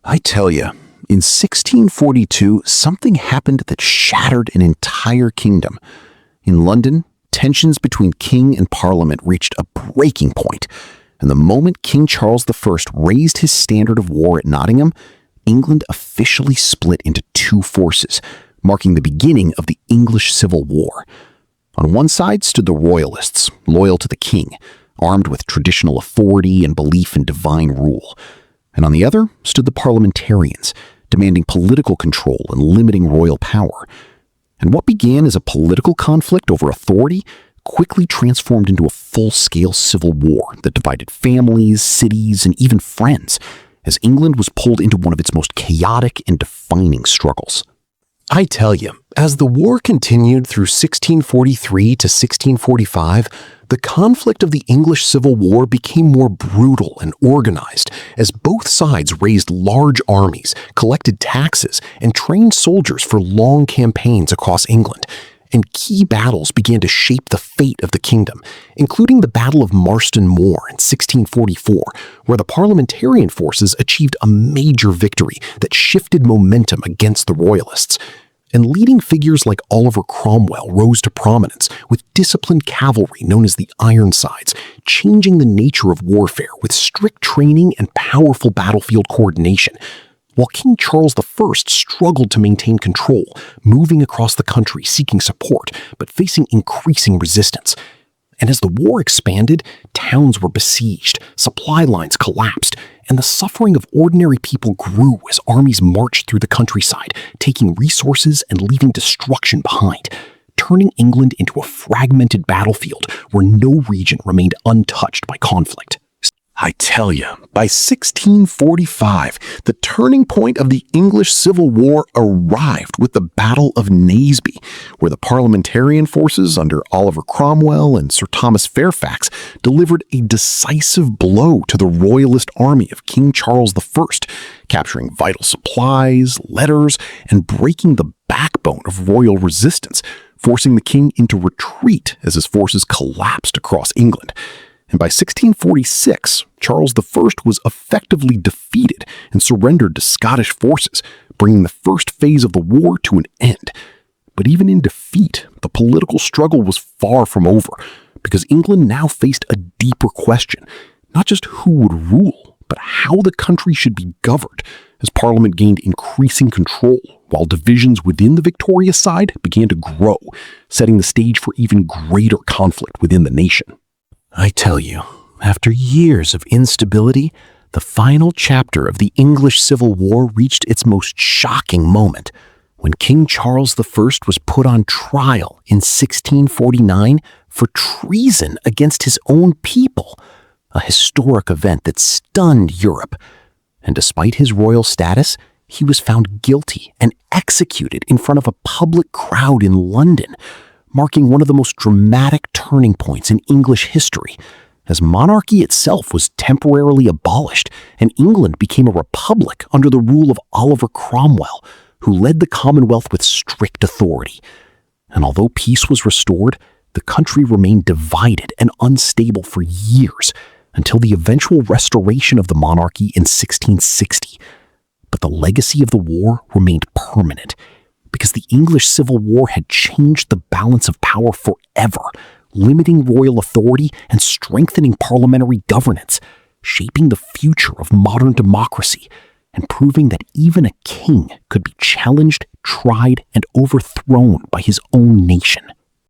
I tell you, in 1642, something happened that shattered an entire kingdom. In London, tensions between king and parliament reached a breaking point, and the moment King Charles I raised his standard of war at Nottingham, England officially split into two forces, marking the beginning of the English Civil War. On one side stood the royalists, loyal to the king, armed with traditional authority and belief in divine rule. And on the other stood the parliamentarians, demanding political control and limiting royal power. And what began as a political conflict over authority quickly transformed into a full-scale civil war that divided families, cities, and even friends, as England was pulled into one of its most chaotic and defining struggles. I tell you, as the war continued through 1643 to 1645, the conflict of the English Civil War became more brutal and organized as both sides raised large armies, collected taxes, and trained soldiers for long campaigns across England. And key battles began to shape the fate of the kingdom, including the Battle of Marston Moor in 1644, where the parliamentarian forces achieved a major victory that shifted momentum against the royalists. And leading figures like Oliver Cromwell rose to prominence, with disciplined cavalry known as the Ironsides, changing the nature of warfare with strict training and powerful battlefield coordination. While King Charles I struggled to maintain control, moving across the country seeking support, but facing increasing resistance. And as the war expanded, towns were besieged, supply lines collapsed, and the suffering of ordinary people grew as armies marched through the countryside, taking resources and leaving destruction behind, turning England into a fragmented battlefield where no region remained untouched by conflict. I tell you, by 1645, the turning point of the English Civil War arrived with the Battle of Naseby, where the parliamentarian forces under Oliver Cromwell and Sir Thomas Fairfax delivered a decisive blow to the royalist army of King Charles I, capturing vital supplies, letters, and breaking the backbone of royal resistance, forcing the king into retreat as his forces collapsed across England. And by 1646, Charles I was effectively defeated and surrendered to Scottish forces, bringing the first phase of the war to an end. But even in defeat, the political struggle was far from over, because England now faced a deeper question, not just who would rule, but how the country should be governed, as Parliament gained increasing control, while divisions within the victorious side began to grow, setting the stage for even greater conflict within the nation. I tell you, after years of instability, the final chapter of the English Civil War reached its most shocking moment when King Charles I was put on trial in 1649 for treason against his own people, a historic event that stunned Europe. And despite his royal status, he was found guilty and executed in front of a public crowd in London, marking one of the most dramatic turning points in English history, as monarchy itself was temporarily abolished and England became a republic under the rule of Oliver Cromwell, who led the Commonwealth with strict authority. And although peace was restored, the country remained divided and unstable for years, until the eventual restoration of the monarchy in 1660. But the legacy of the war remained permanent, because the English Civil War had changed the balance of power forever, limiting royal authority and strengthening parliamentary governance, shaping the future of modern democracy, and proving that even a king could be challenged, tried, and overthrown by his own nation.